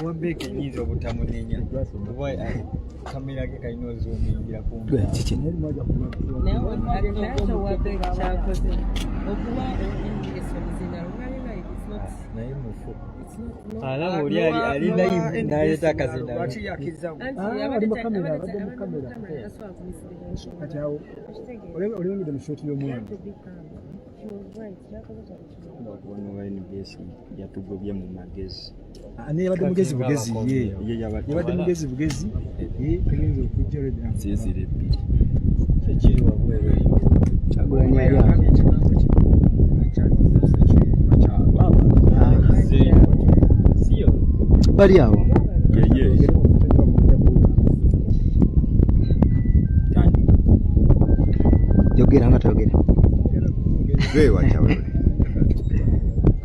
owa beke nyizo butamunenya kuba kamera ke kalina zoomingira kumpi kiki naye mufu alaba oli ali live naleeta akazina olengedde mu shoti y'omwana yatugobye mu magezi ani yabadde mugezi bugezi ye yabadde mugezi bugezi tegenza okujja zizire ebbiri kyekiri wabweru Kyagulanyi ali bali awo yogera nga toyogera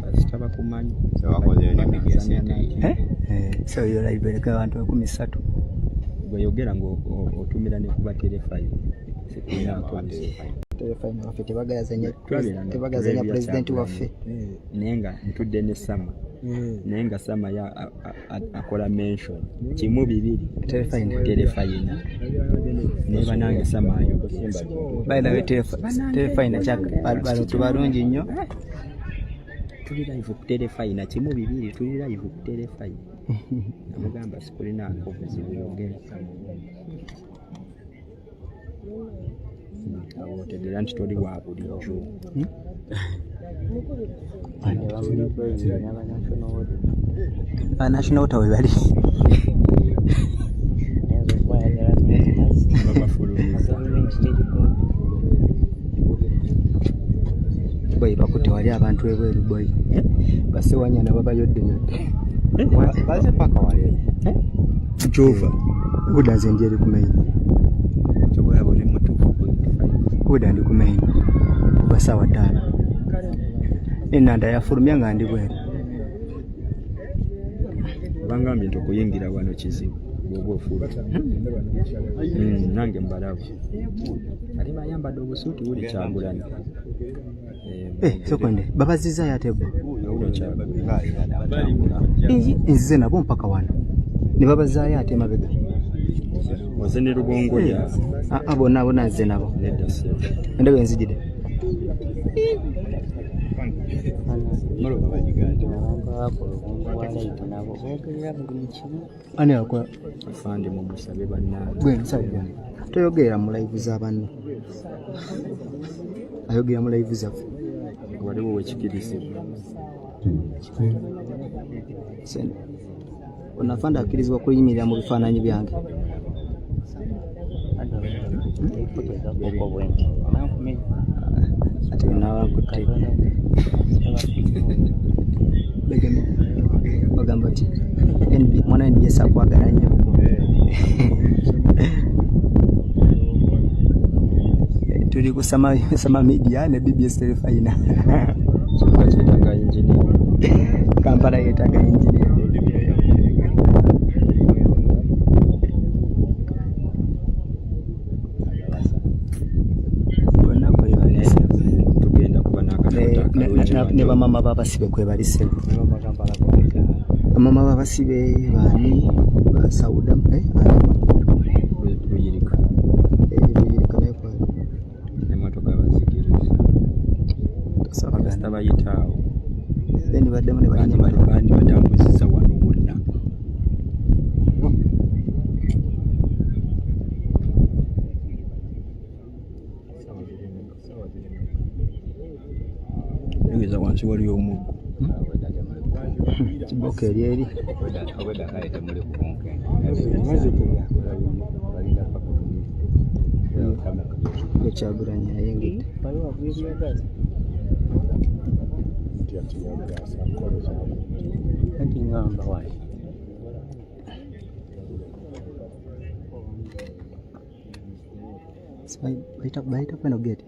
kasitaba kumanyi so yo live ereka abantu 13 bweyogera ng'otumira ne kuba terefayini terefayini waffe tebagazanya pulezidenti waffe naye nga ntudde ne sama naye nga sama akola mention kimu 2 terefayina naye banange sama bayinawe terefayina bano tubalungi nnyo tuli live ku terefayina kimu 2 tuli live ku terefayina namugamba sikulinaako buzibu yogera awo otegeera nti toli wa bulijjo national water we bali boyi bakutte wali abantu ebweru boyi basewanyana babayodde baze paka wale jova budanze njeri kumenya chobola boli mutufu budandi kumenya basawa tano enanda yafulumya nga ndi bweru bangambi ntokuyingira wano kizibu bwoba ofula nange mbalabu ali mayambadde obusuuti buli Kyagulanyi sekonde babaziza yatebo uno Kyagulanyi nzize nabo mpaka wano ne babazaayo ate mabega oze ne Lubongo ya bonna nze nabo endebe enzijide ani akwa afande mu musabe bannange gwe nsajja toyogera mu live z'abanne ayogera mu live zaffe waliwo wekikirizibwa onafanda akirizibwa kuyimirira mu bifaananyi byange ati nawakutte bagamba ti mwana NBS akwagala nnyo tuli ku sama media ne BBS terefayina kyetaga engineer Kampala yetaga engineer ne bamama babasibe kwebalise bamama babasibe bani basauda luyirika naye kwali emotoka bazikiriza bayitaawo then baddemu ne bandi batambuzisa wano wonna engeza wansi wali omuggo kiboka eryeri Kyagulanyi ayengedde bayita kweno geti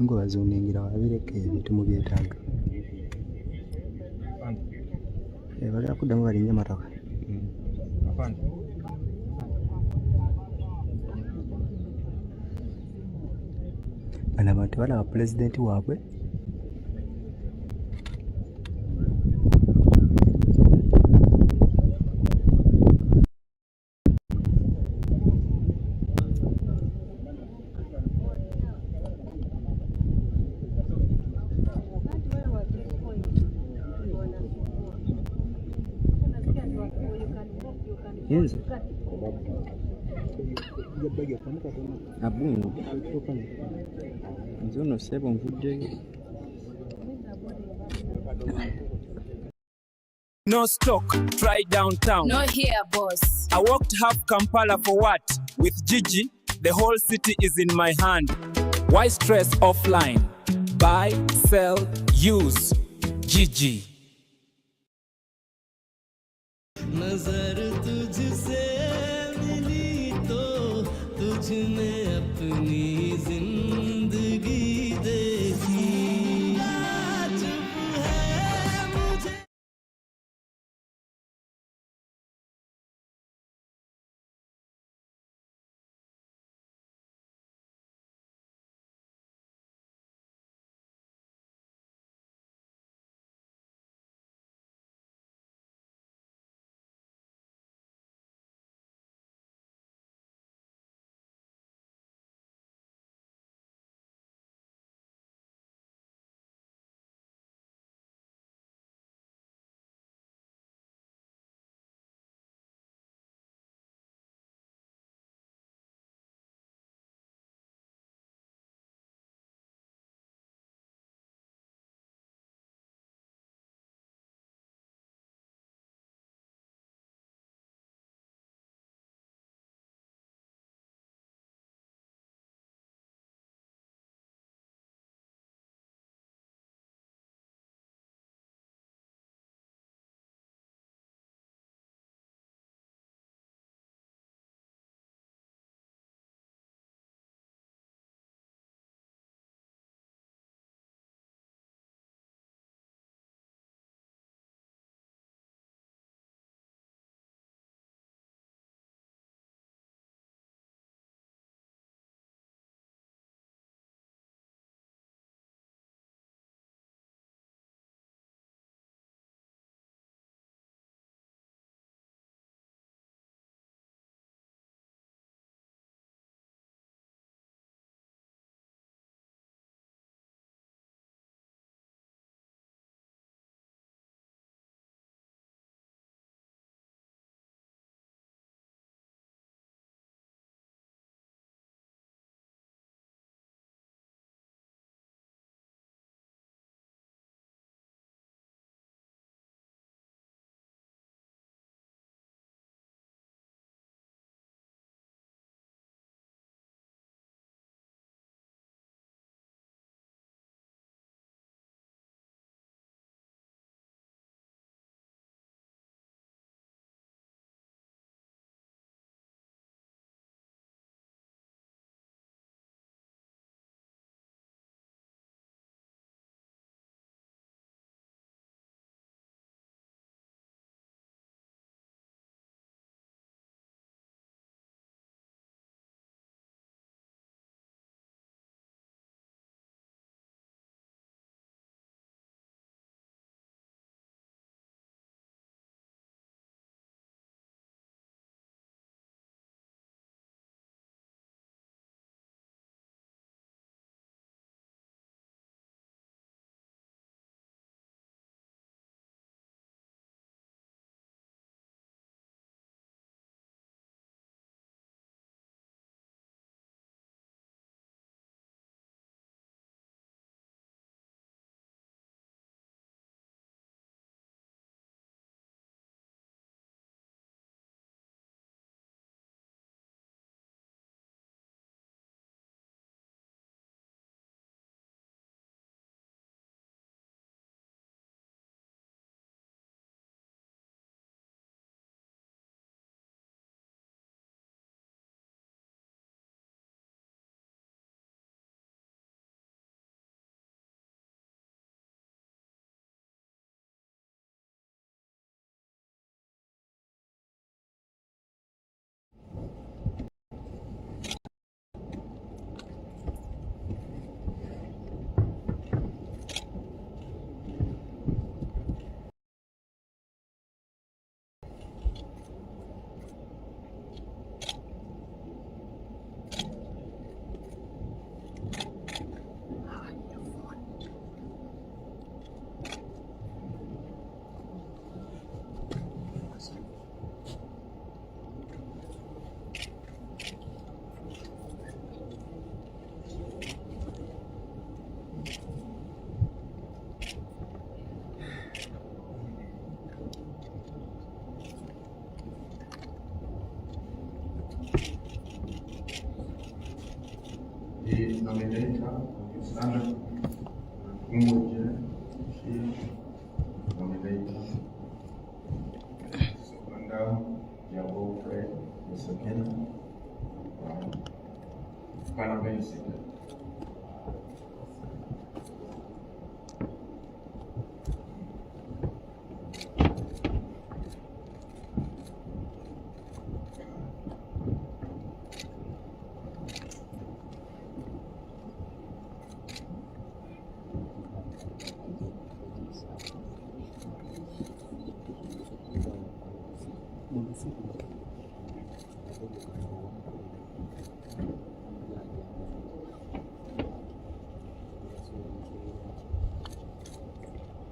ngo bazunengira wabireka ebintu mu byetaaga bagala kuddamu balinnya matoka bano abantu balaba pulezidenti waabwe Nze abungu nze ono ssebo nvuddeyo. No stock, try downtown. No here, boss. I walked half Kampala for what? With Gigi, the whole city is in my hand. Why stress offline? Buy, sell, use. Gigi. नजर तुझसे मिली तो तुझ में अपनी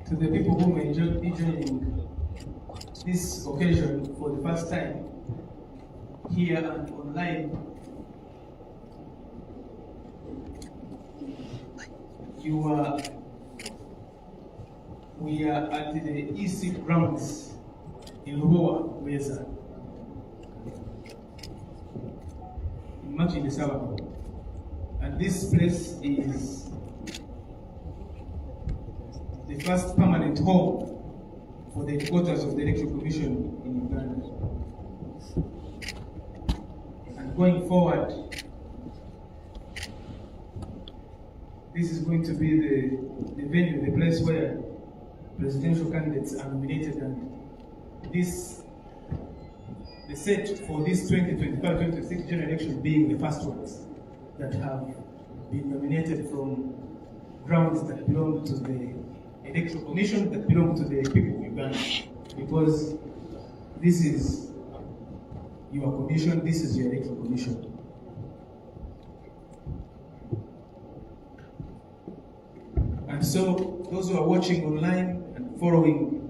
To the people who may be joining this occasion for the first time here and online, we are at the EC grounds in Lubowa, Weza, in Makindi Sawa. And this place is the first permanent home for the headquarters of the Electoral Commission in Uganda. And going forward, this is going to be the venue, the place where presidential candidates are nominated, and the set for this 2025-2026 general election being the first ones that have been nominated from grounds that belong to the Electoral Commission, that belong to the people of Uganda, because this is your commission, this is your Electoral Commission. And so those who are watching online and following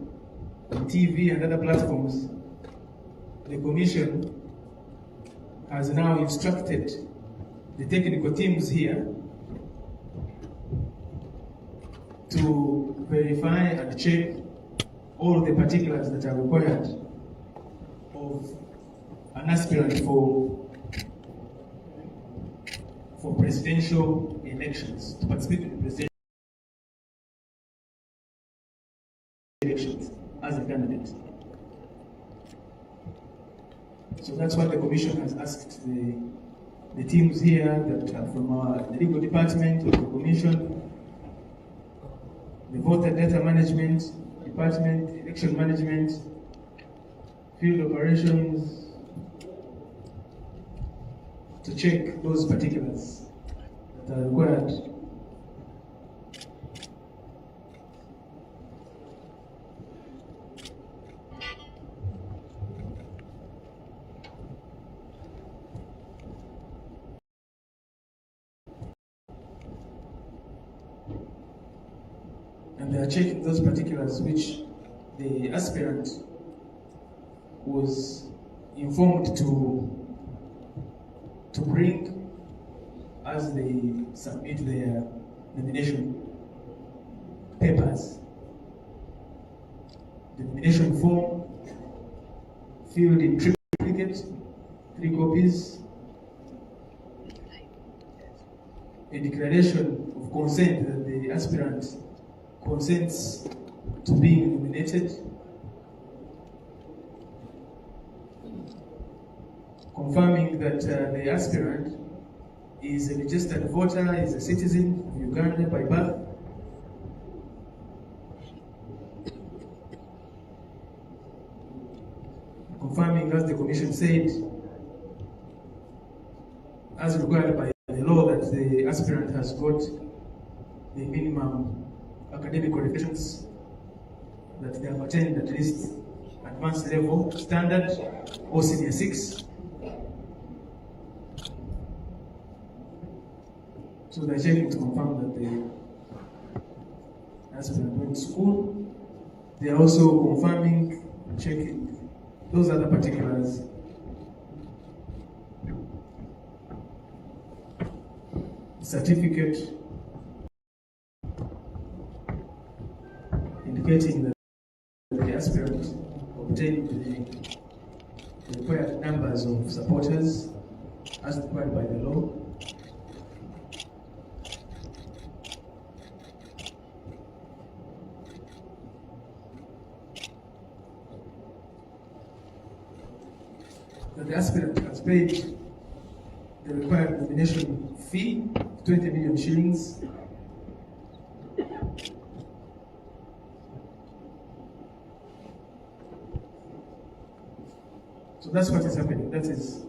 on TV and other platforms, the Commission has now instructed the technical teams here to verify and check all the particulars that are required of an aspirant for presidential elections, to participate in the presidential elections as a candidate. So that's what the Commission has asked the teams here that are from the legal department of the Commission, the voter data management department, election management, field operations, to check those particulars that are required. And they are checking those particulars which the aspirant was informed to bring as they submit their nomination papers. The nomination form filled in triplicate, 3 copies, a declaration of consent that the aspirant consents to being nominated, confirming that the aspirant is a registered voter, is a citizen of Uganda by birth, confirming, as the Commission said, as required by the law, that the aspirant has got the minimum academic qualifications, that they have attained at least advanced level standard or senior 6. So they're checking to confirm that the aspirant went to school. They are also confirming, checking those other particulars. Certificate indicating that the aspirant obtained the required numbers of supporters as required by the law. that the aspirant has paid the required nomination fee, 20 million shillings. So that's what is happening. That is.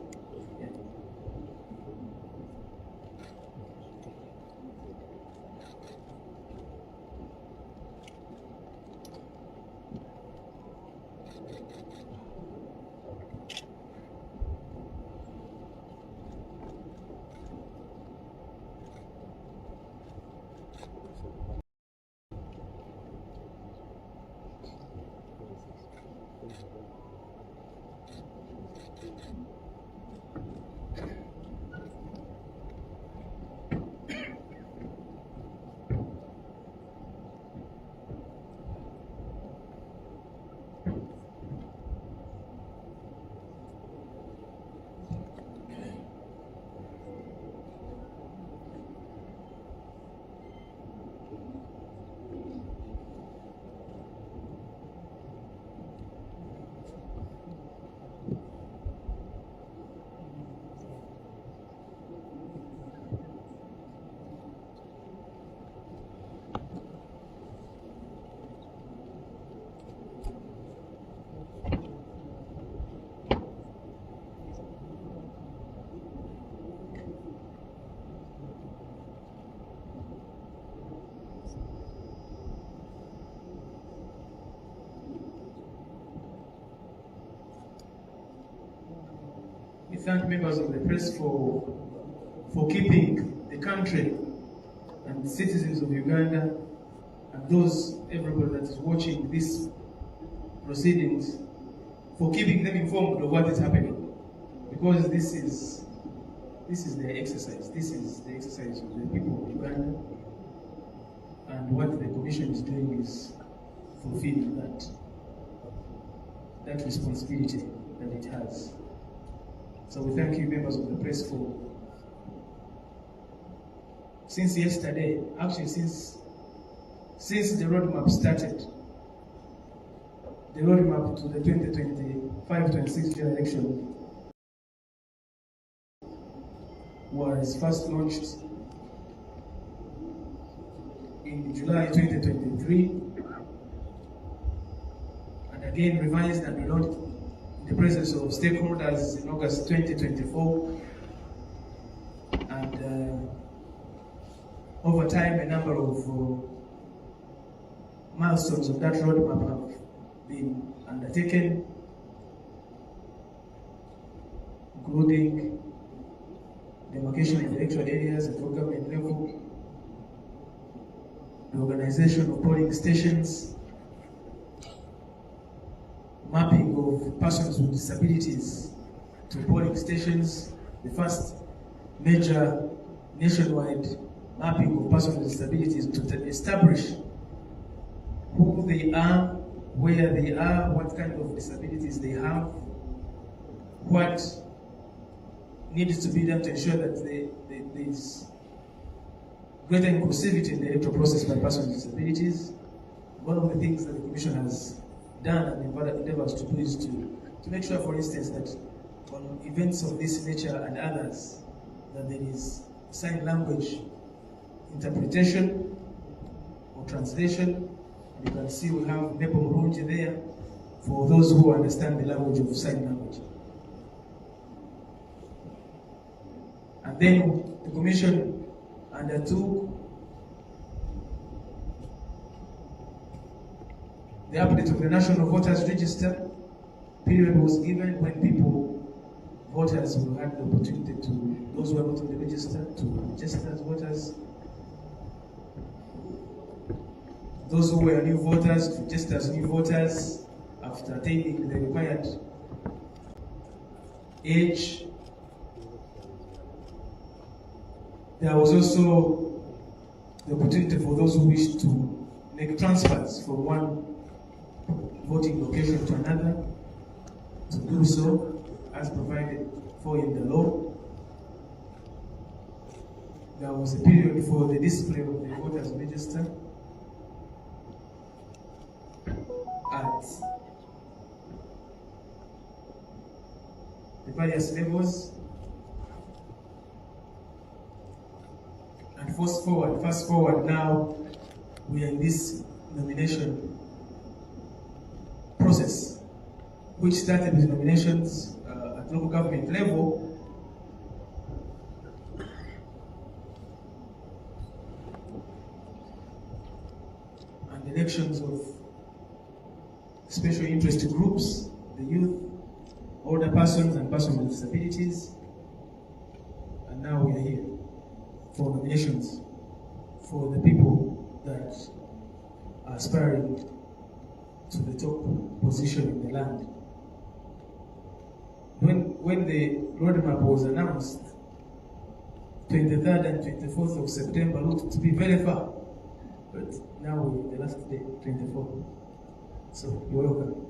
We thank members of the press for keeping the country and the citizens of Uganda and everybody that is watching these proceedings, for keeping them informed of what is happening. Because this is their exercise. This is the exercise of the people of Uganda, and what the Commission is doing is fulfilling that responsibility that it has. So we thank you, members of the press, for, since yesterday, actually since the roadmap started, the roadmap to the 2025-26 general election was first launched in July 2023, and again revised and reloaded in the presence of stakeholders in August 2024, and over time a number of milestones of that roadmap have been undertaken, including demarcation of electoral areas at local government level, the organization of polling stations, mapping of persons with disabilities to polling stations, the first major nationwide mapping of persons with disabilities to establish who they are, where they are, what kind of disabilities they have, what needs to be done to ensure that there is greater inclusivity in the electoral process by persons with disabilities. One of the things that the Commission has done and endeavors to do is to make sure, for instance, that on events of this nature and others, that there is sign language interpretation or translation. And you can see we have Nepo Murungi there for those who understand the language of sign language. And then the Commission undertook the update of the National Voters Register. Period was given when voters will have the opportunity to, those who are not on the register, to register as voters. Those who were new voters to register as new voters after attaining the required age. There was also the opportunity for those who wish to make transfers from one voting location to another to do so as provided for in the law. There was a period for the display of the voters register the various levels. And fast forward now, we are in this nomination process, which started with nominations at local government level. And elections of special interest groups, the youth, older persons and persons with disabilities. And now we are here for nominations for the people that are aspiring to the top position in the land. When the roadmap was announced, 23rd and 24th of September looked to be very far, but now we're the last day, 24th. So you're welcome.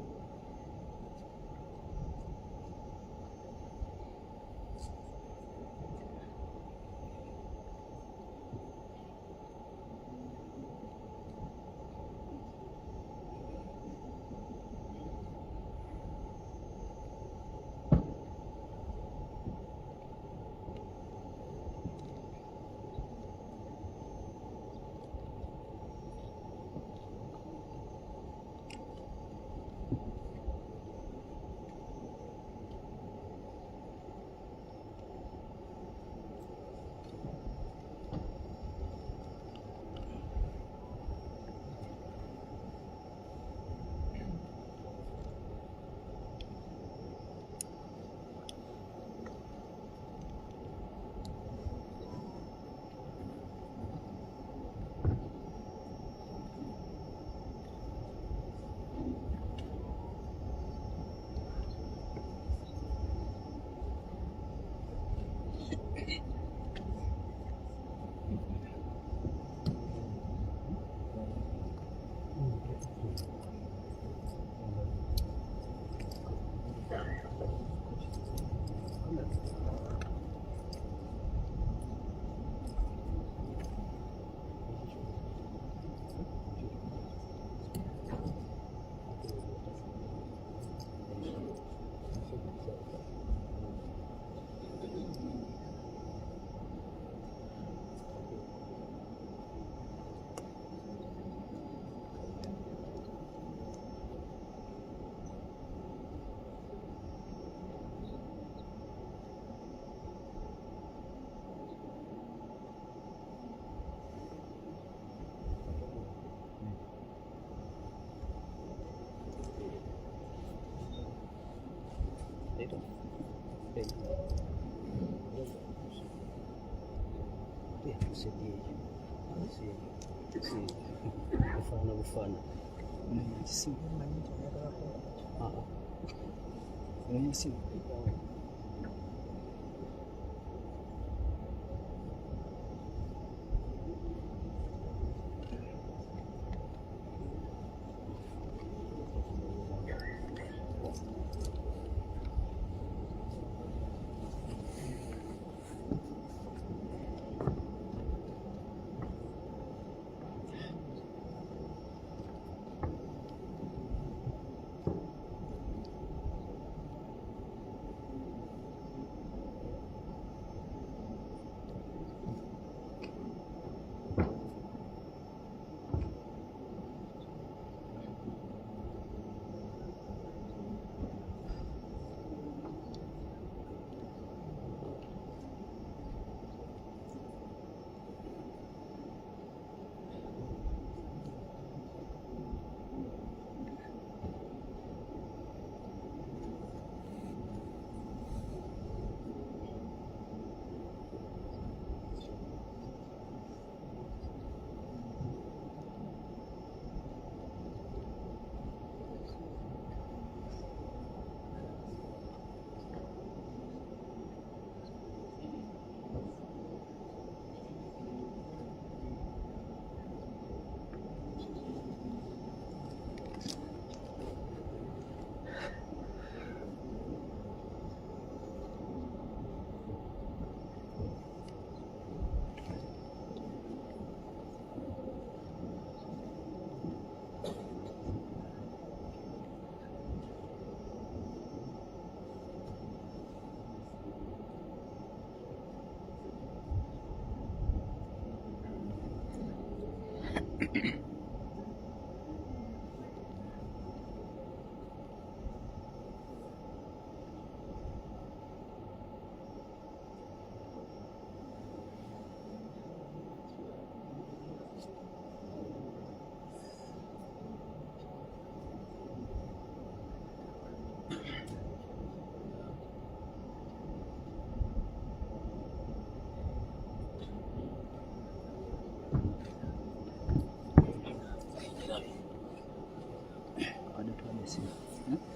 bado tuwade simu.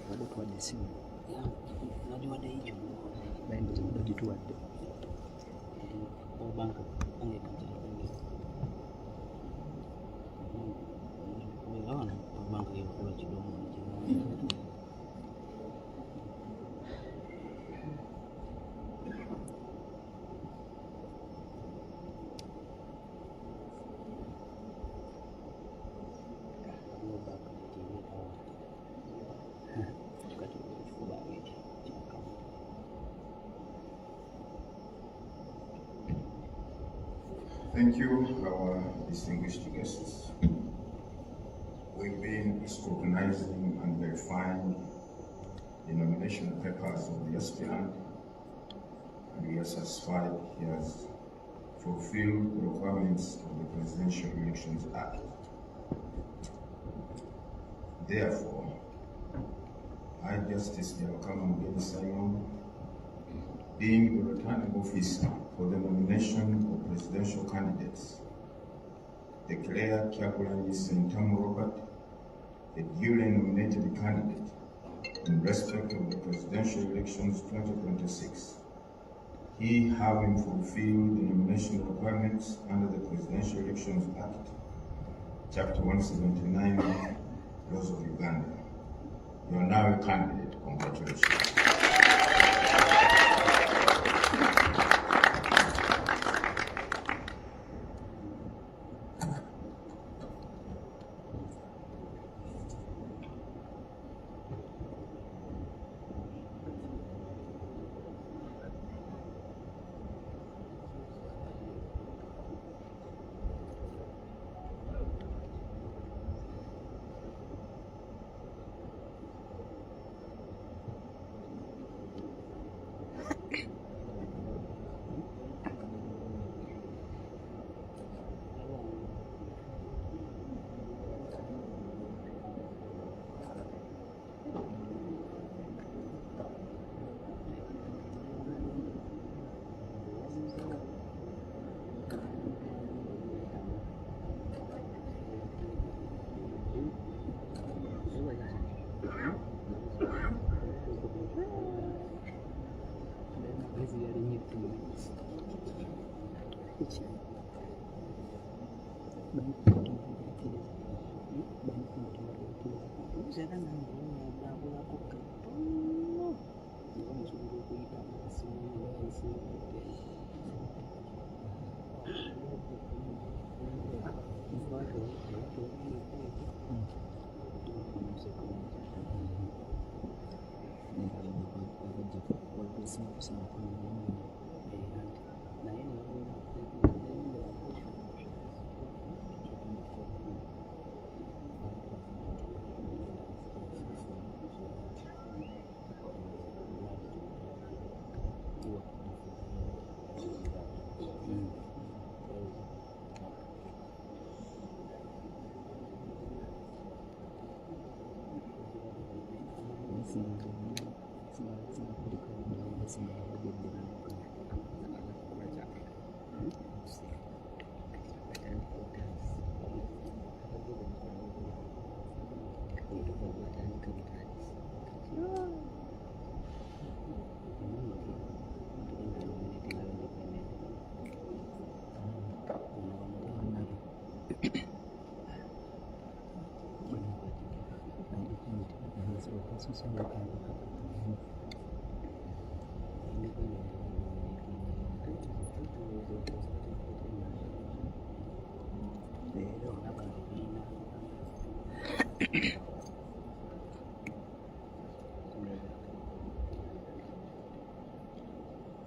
Bado tuwade simu. Najua dai hiyo. Baada bado jituwade. Kwa banka angekata. Umeona kwa banka hiyo kwa kidogo. Thank you, our distinguished guests. We've been scrutinizing and verifying the nomination papers of the aspirant, and we are satisfied he has fulfilled the requirements of the Presidential Elections Act. Therefore, I, Justice Kyagulanyi Simon, being the returning officer for the nomination of presidential candidates, declare Kyagulanyi Robert the duly nominated candidate in respect of the presidential elections 2026. He, having fulfilled the nomination requirements under the Presidential Elections Act, Chapter 179, Laws of Uganda. You are now a candidate. Congratulations.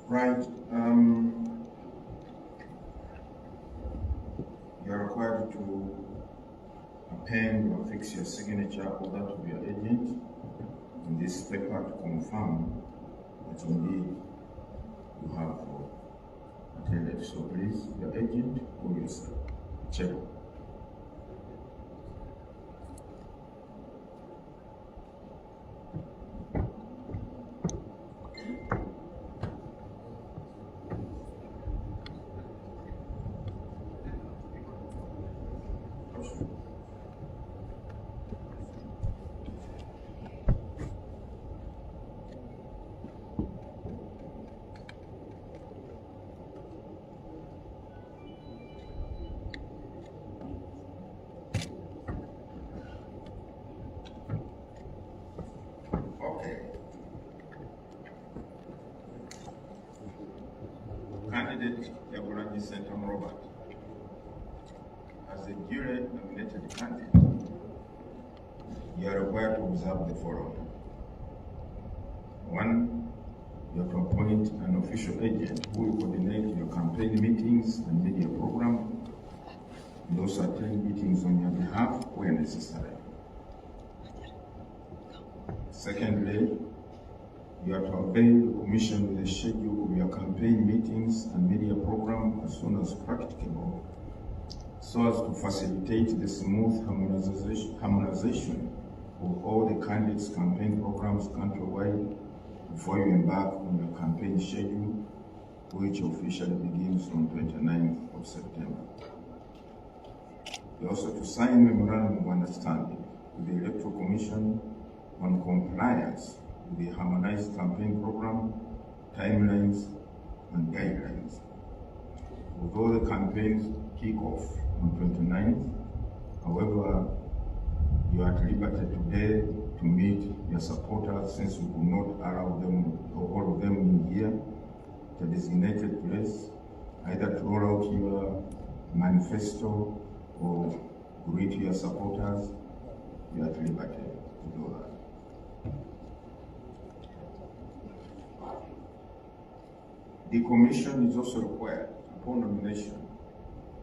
Right. You're required to append or affix your signature or that of your agent in this paper to confirm that indeed you have attended. So please, your agent or yourself, check. candidate Kyagulanyi Robert as a duly nominated candidate, you are required to observe the following. 1. You have to appoint an official agent who will coordinate your campaign meetings and media program, and also attend meetings on your behalf where necessary. Secondly, you have to avail the commission with a schedule of your campaign meetings and media program as soon as practicable, so as to facilitate the smooth harmonization of all the candidates' campaign programs countrywide before you embark on your campaign schedule, which officially begins on 29th of September. You also to sign a memorandum of understanding with the Electoral Commission on compliance with the harmonized campaign program, timelines, and guidelines. Although the campaigns kick off on 29th, however, you are at liberty today to meet your supporters, since we could not allow them, or all of them in here, the designated place, either to roll out your manifesto or greet your supporters. You are at liberty to do that. The Commission is also required, upon nomination,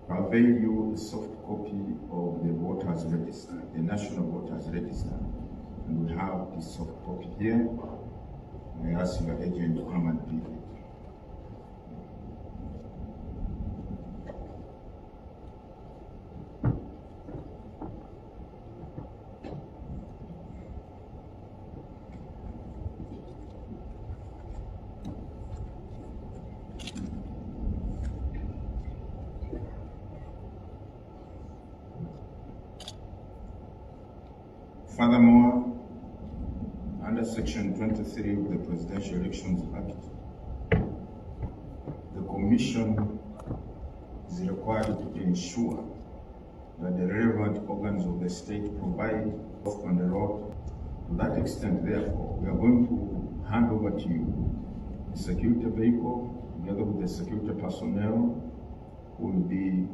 to avail you a soft copy of the voters register, the National Voters Register. And we have this soft copy here. I ask your agent to come and pick it. Furthermore, under Section 23 of the Presidential Elections Act, the Commission is required to ensure that the relevant organs of the state provide on the road. To that extent, therefore, we are going to hand over to you the security vehicle, together with the security personnel, who will be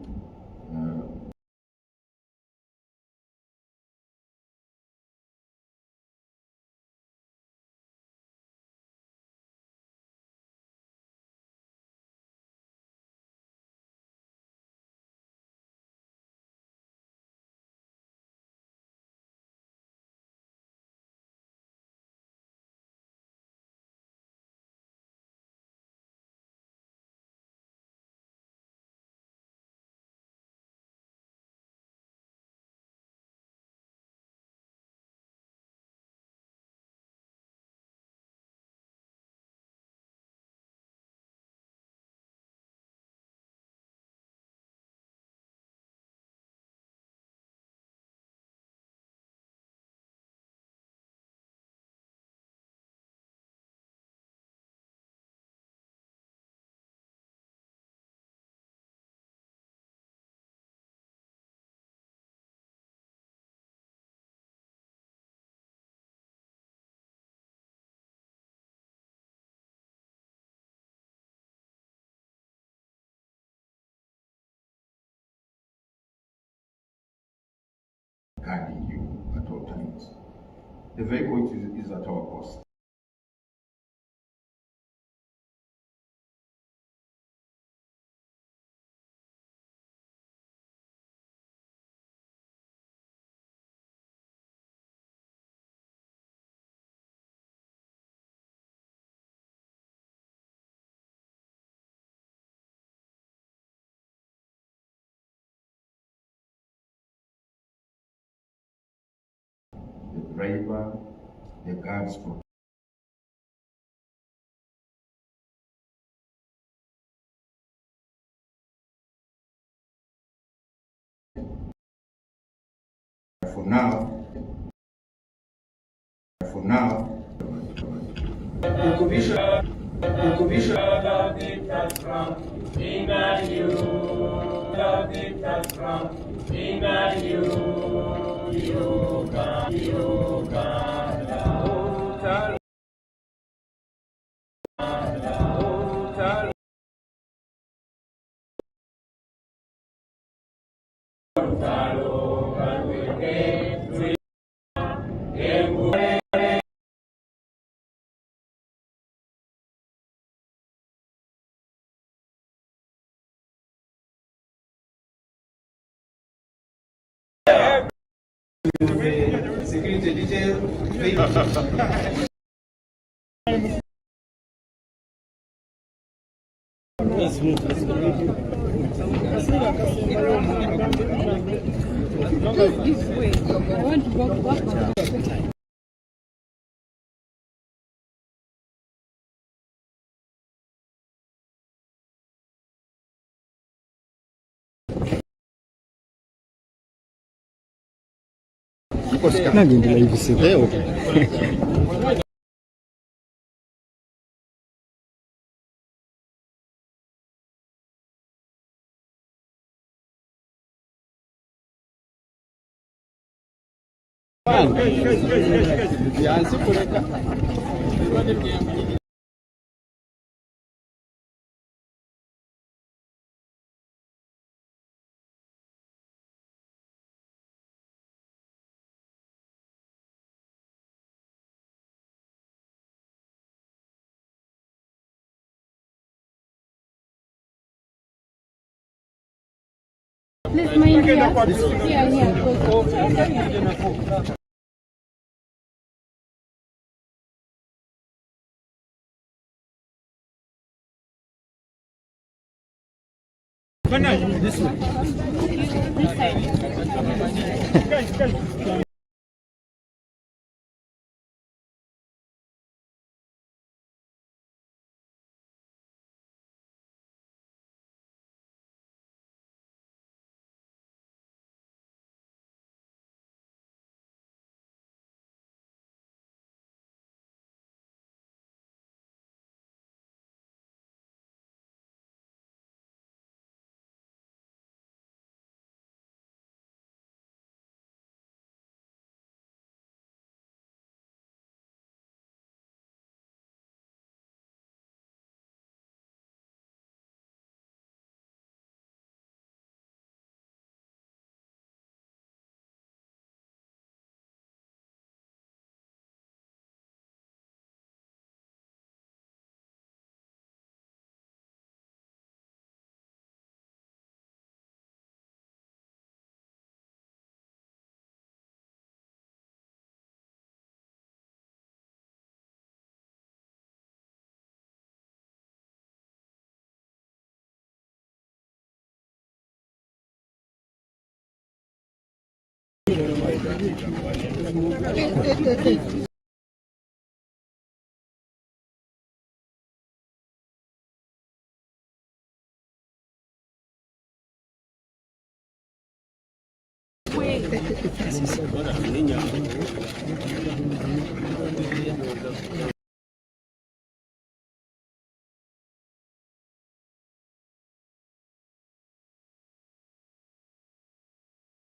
guarding you at all times. The vehicle is at our cost. The driver, the guards, for now, the commission, Security detail. nagendera ibisigo yansi kureka Please mind here. Here. This way. This side.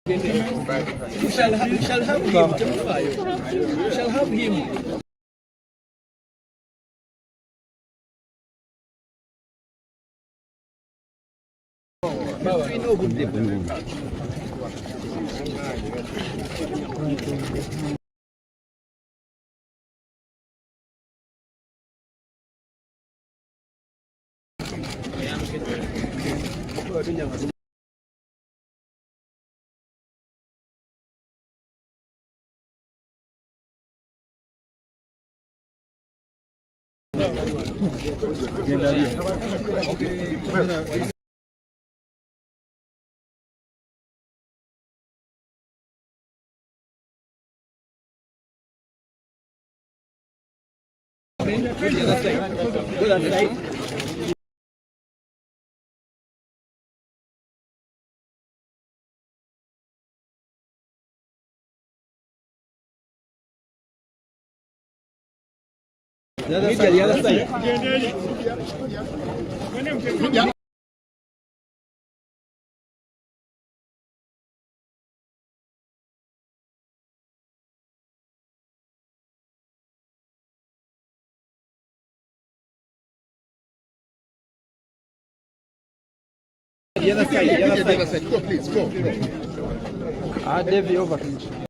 We shall have him. We shall have him. The other side. The other side. Go, please, go. Devi, over to you.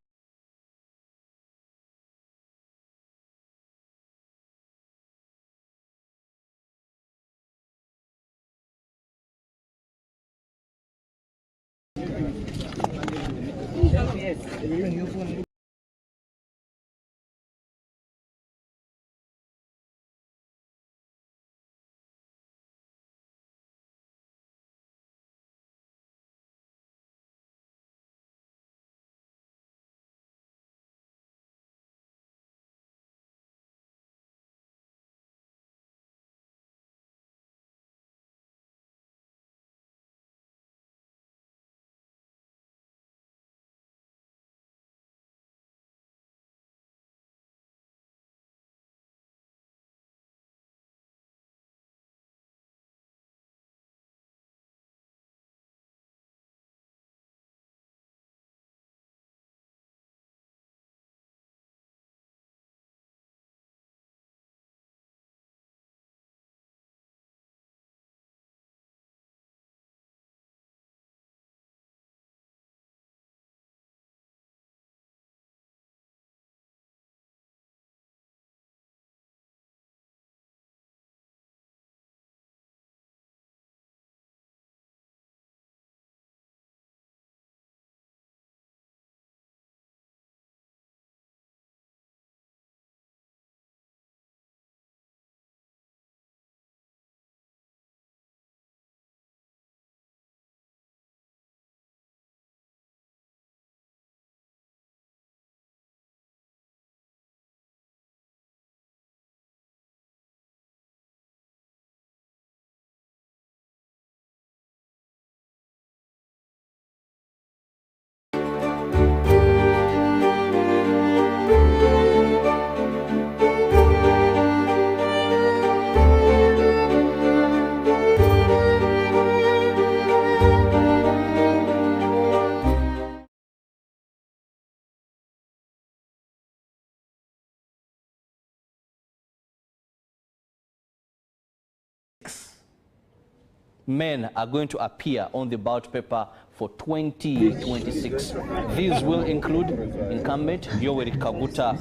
Men are going to appear on the ballot paper for 2026. These will include incumbent Yoweri Kaguta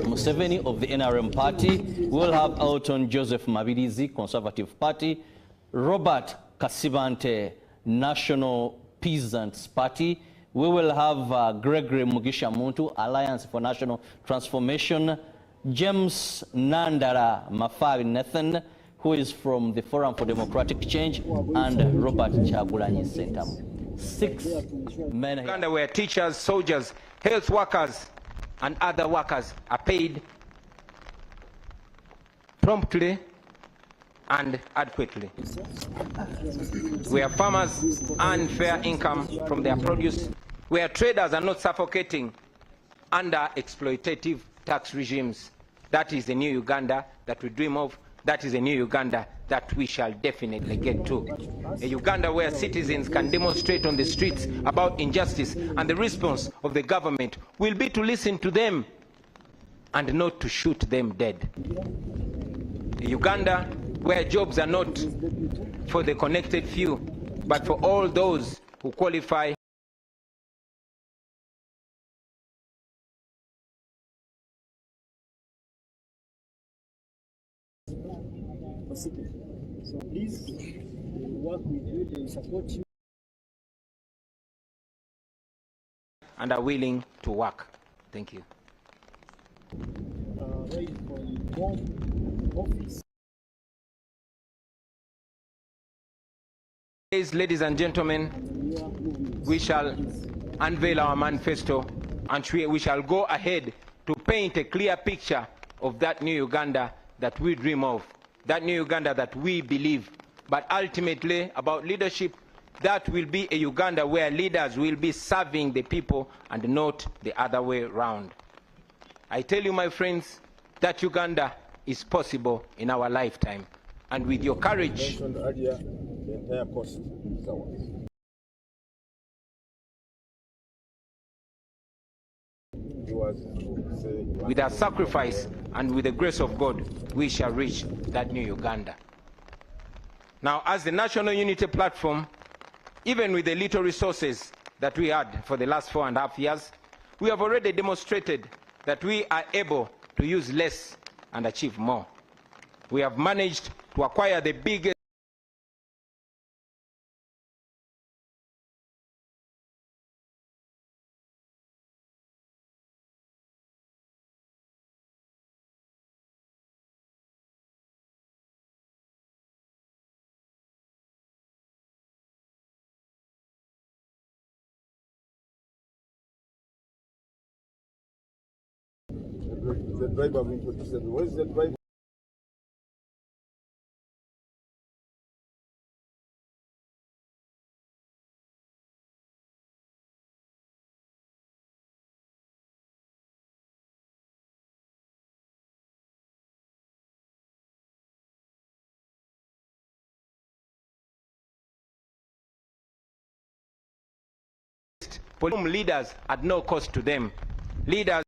Museveni of the NRM party. We will have Alton Joseph Mabirizi, Conservative Party, Robert Kasibante, National Peasants Party. We will have Gregory Mugisha Muntu, Alliance for National Transformation, James Nandara Mafari Nathan, who is from the Forum for Democratic Change, and Robert Kyagulanyi Center. 6 men Uganda where teachers, soldiers, health workers, and other workers are paid promptly and adequately. Where farmers earn fair income from their produce, where traders are not suffocating under exploitative tax regimes. That is the new Uganda that we dream of. That is a new Uganda that we shall definitely get to. A Uganda where citizens can demonstrate on the streets about injustice, and the response of the government will be to listen to them and not to shoot them dead. A Uganda where jobs are not for the connected few, but for all those who qualify. So please work with you, they will support you. And are willing to work. Thank you. Right from home office. Ladies and gentlemen, we shall unveil our manifesto, and we shall go ahead to paint a clear picture of that new Uganda that we dream of, that new Uganda that we believe. But ultimately, about leadership, that will be a Uganda where leaders will be serving the people and not the other way around. I tell you, my friends, that Uganda is possible in our lifetime. And with your courage, Earlier, the entire cost is ours. with our sacrifice and with the grace of God, we shall reach that new Uganda. Now, as the National Unity Platform, even with the little resources that we had for the last 4.5 years, we have already demonstrated that we are able to use less and achieve more. We have managed to acquire the biggest the driver being protested. What is the driver? leaders at no cost to them. Leaders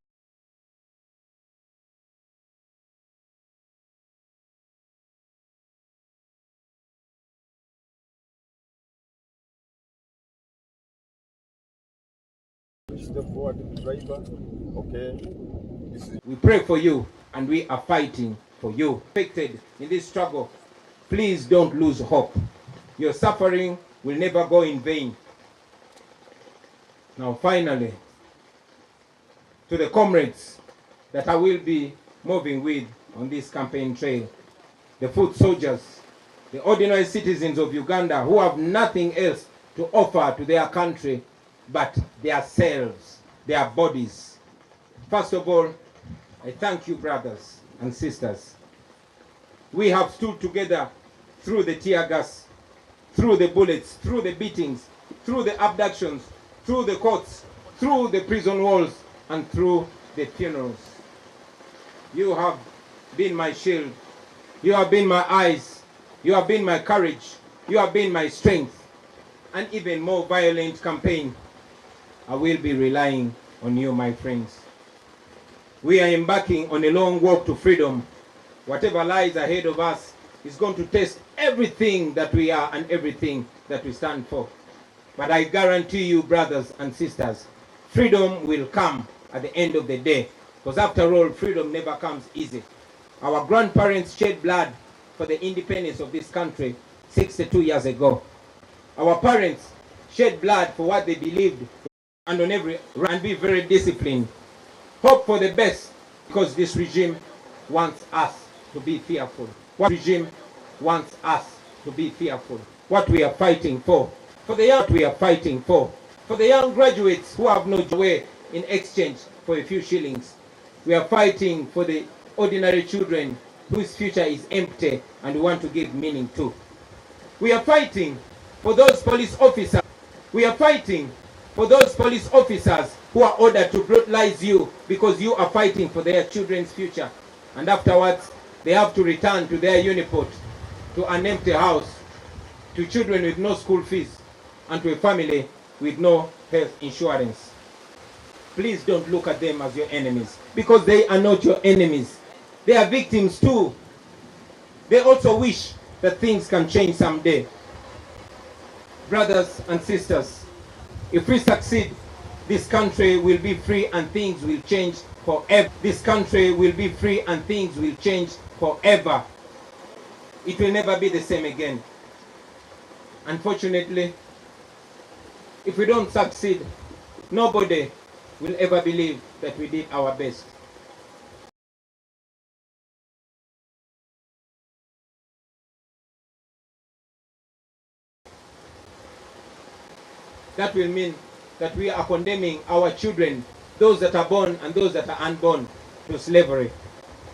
Step forward, driver. Okay. we pray for you and we are fighting for you. Affected in this struggle, please don't lose hope. Your suffering will never go in vain. Now finally, to the comrades that I will be moving with on this campaign trail, the foot soldiers, the ordinary citizens of Uganda who have nothing else to offer to their country but their selves, their bodies. First of all, I thank you, brothers and sisters. We have stood together through the tear gas, through the bullets, through the beatings, through the abductions, through the courts, through the prison walls, and through the funerals. You have been my shield. You have been my eyes. You have been my courage. You have been my strength. An even more violent campaign, I will be relying on you, my friends. We are embarking on a long walk to freedom. Whatever lies ahead of us is going to test everything that we are and everything that we stand for. But I guarantee you, brothers and sisters, freedom will come at the end of the day. Because after all, freedom never comes easy. Our grandparents shed blood for the independence of this country 62 years ago. Our parents shed blood for what they believed and on every and be very disciplined. Hope for the best, because this regime wants us to be fearful. What regime wants us to be fearful? What we are fighting for the young, we are fighting for the young graduates who have no way in exchange for a few shillings. We are fighting for the ordinary children whose future is empty and we want to give meaning to. We are fighting for those police officers. We are fighting for those police officers who are ordered to brutalize you because you are fighting for their children's future. And afterwards, they have to return to their uniport, to an empty house, to children with no school fees, and to a family with no health insurance. Please don't look at them as your enemies, because they are not your enemies. They are victims too. They also wish that things can change someday. Brothers and sisters, if we succeed, this country will be free and things will change forever. This country will be free and things will change forever. It will never be the same again. Unfortunately, if we don't succeed, nobody will ever believe that we did our best. That will mean that we are condemning our children, those that are born and those that are unborn, to slavery.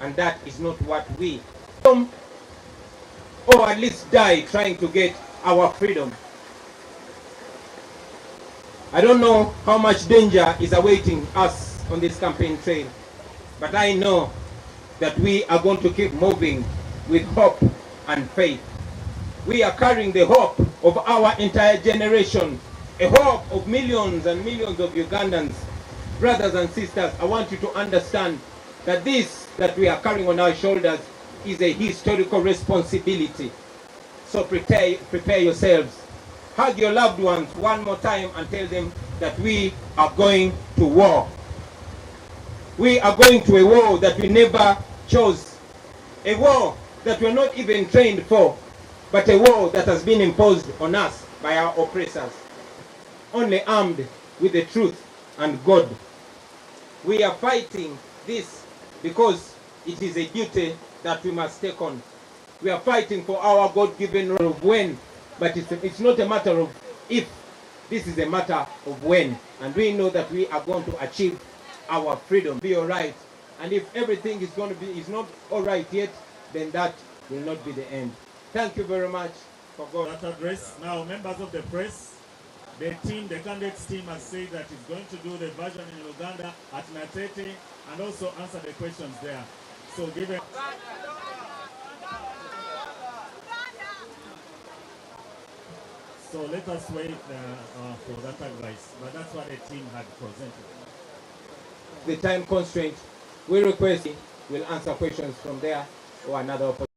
And that is not what we, or at least die trying to get our freedom. I don't know how much danger is awaiting us on this campaign trail, but I know that we are going to keep moving with hope and faith. We are carrying the hope of our entire generation, a hope of millions and millions of Ugandans. Brothers and sisters, I want you to understand that this that we are carrying on our shoulders is a historical responsibility. So prepare yourselves Hug your loved ones one more time and tell them that we are going to war. We are going to a war that we never chose. A war that we're not even trained for, but a war that has been imposed on us by our oppressors. Only armed with the truth and God. We are fighting this because it is a duty that we must take on. We are fighting for our God-given role of when, but it's not a matter of if. This is a matter of when. And we know that we are going to achieve our freedom, be all right. And if everything is not all right yet, then that will not be the end. Thank you very much for that address. Now, members of the press, the candidates team has said that it's going to do the version in Uganda at Natete and also answer the questions there. So given... So let us wait for that advice, but that's what the team had presented. The time constraint, we request we'll answer questions from there or another opportunity.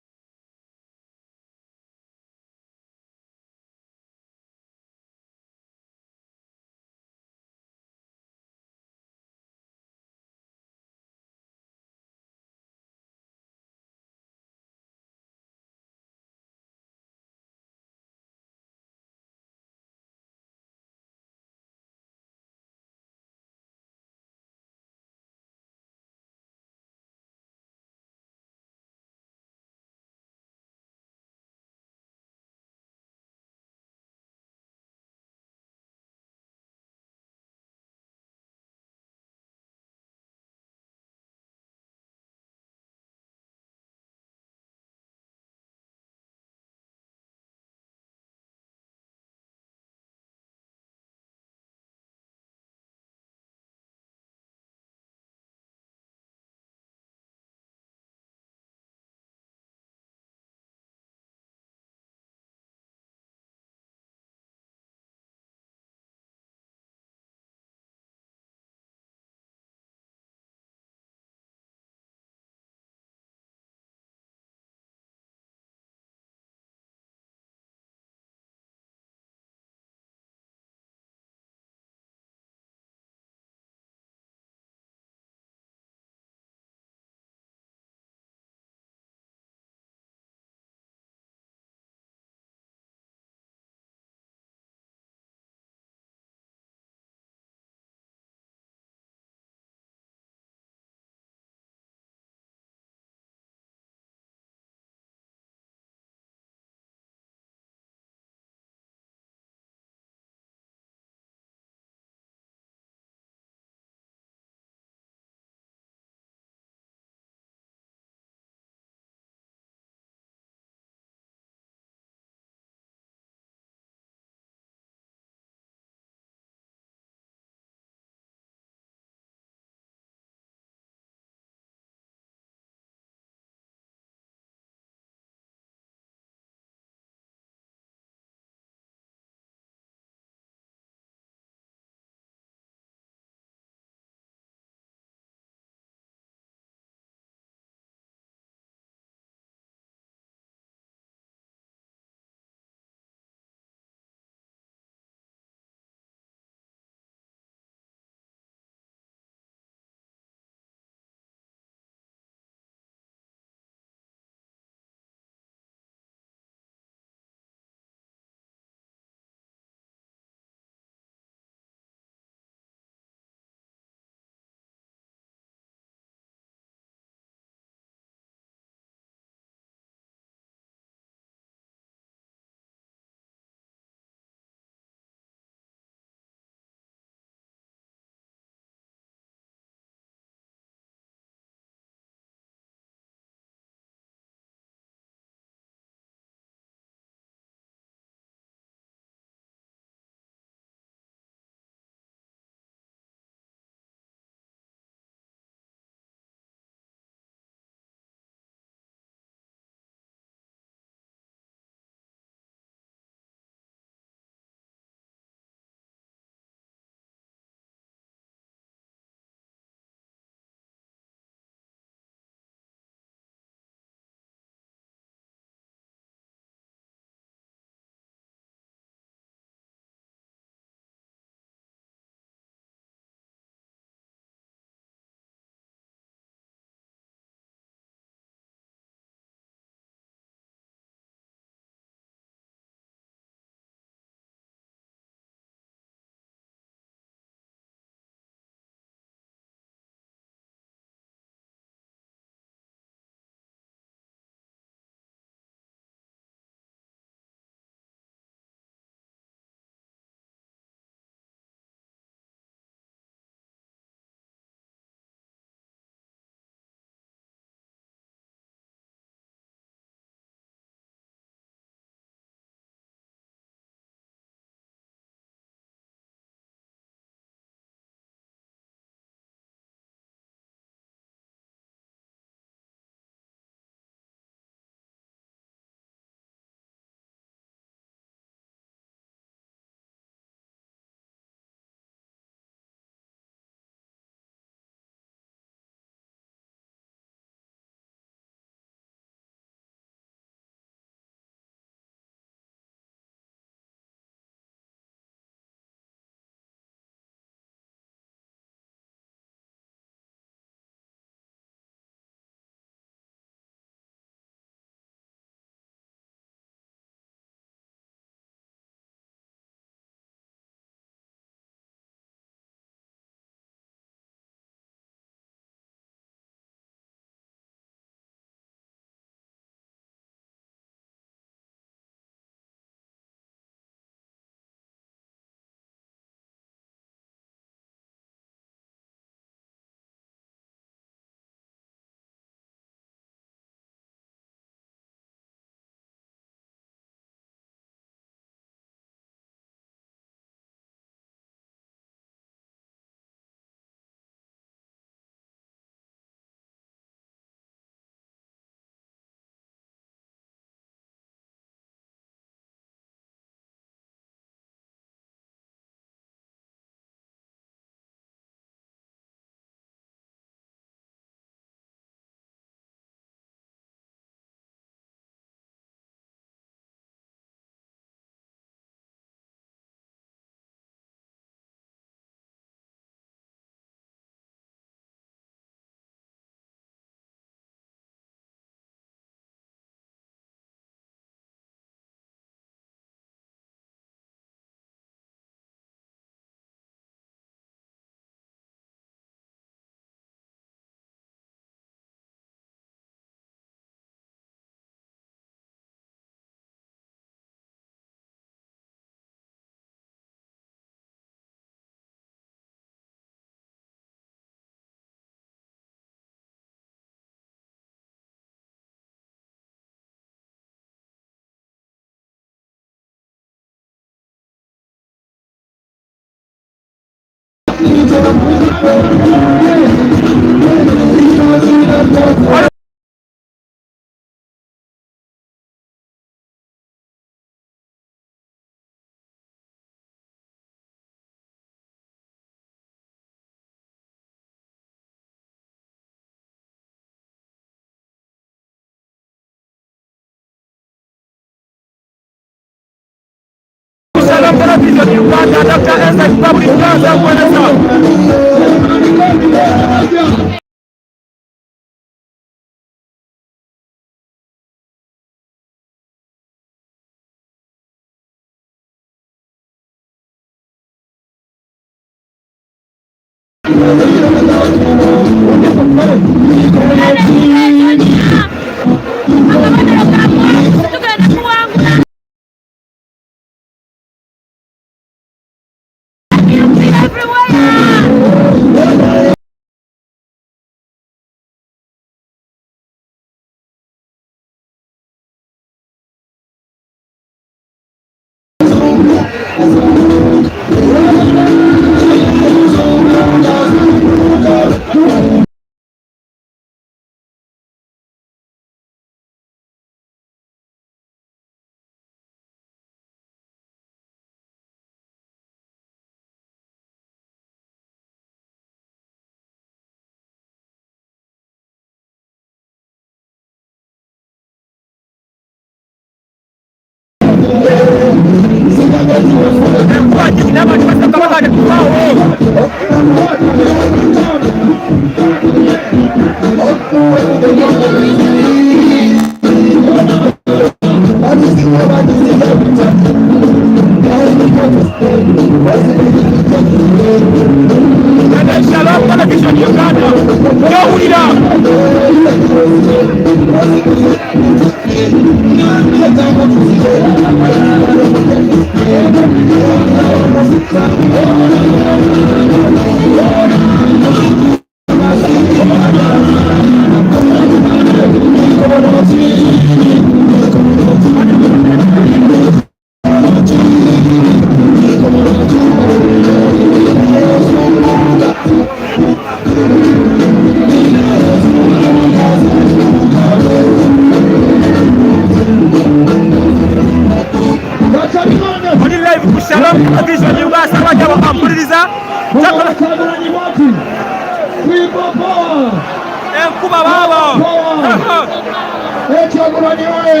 Kyagulanyi oye!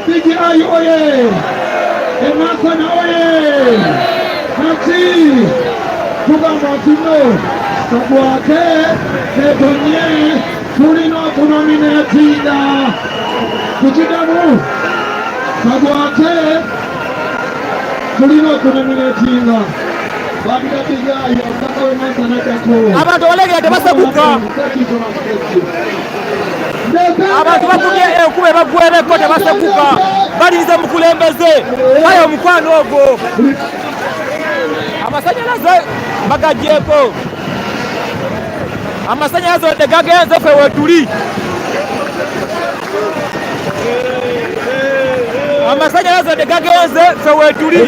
PGI oye! Emasana oye! Nati! Tugamba kino Sabwate Netonye tulina okunominatinga tukidamu Sabwate tulina okunominatinga abantu balegedde basakuka abantu bakubye enkuba bagwereko tebasekuka balinze mukulembeze aye omukwano ogwo amasanyalaze bagagyeko amasanyalaze wadde gagenze ffe wetuli amasanyalaze wadde gagenze ffe wetuli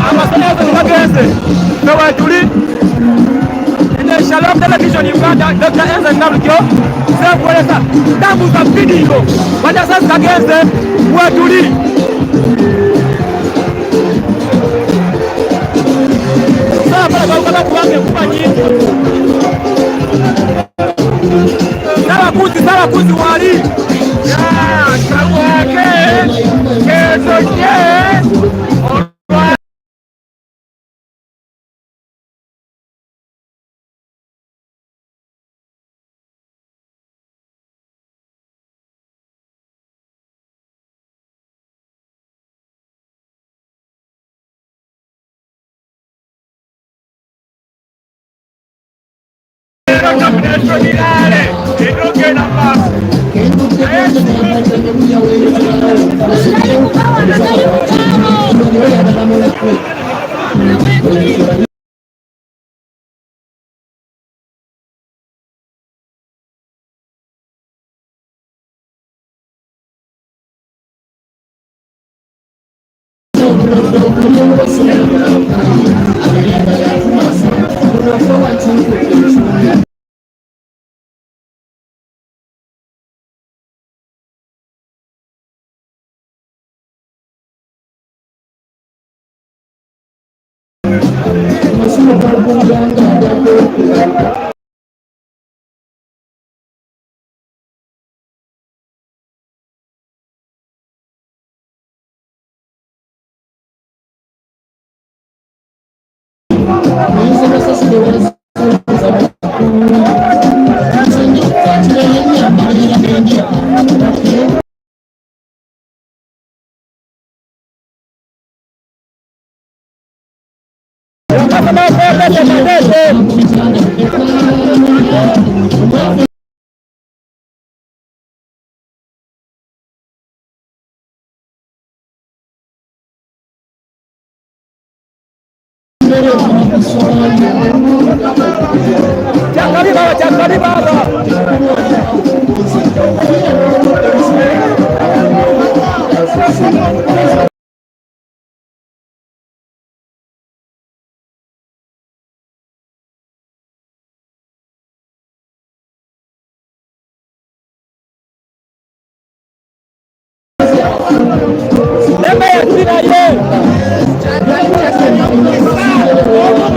amasanyalaze gagenze ffe wetuli Shalom Television Uganda, Dr. Enza Nabukyo, Zekweleza, tambuza video, wanda sasa kagenze, wetuli. Sasa pala kwa ukala kuwange kupa nyingi. Sala kuzi wali. Ya, chawake, kezo ye, Chakari baba. Lembe ya sina ye.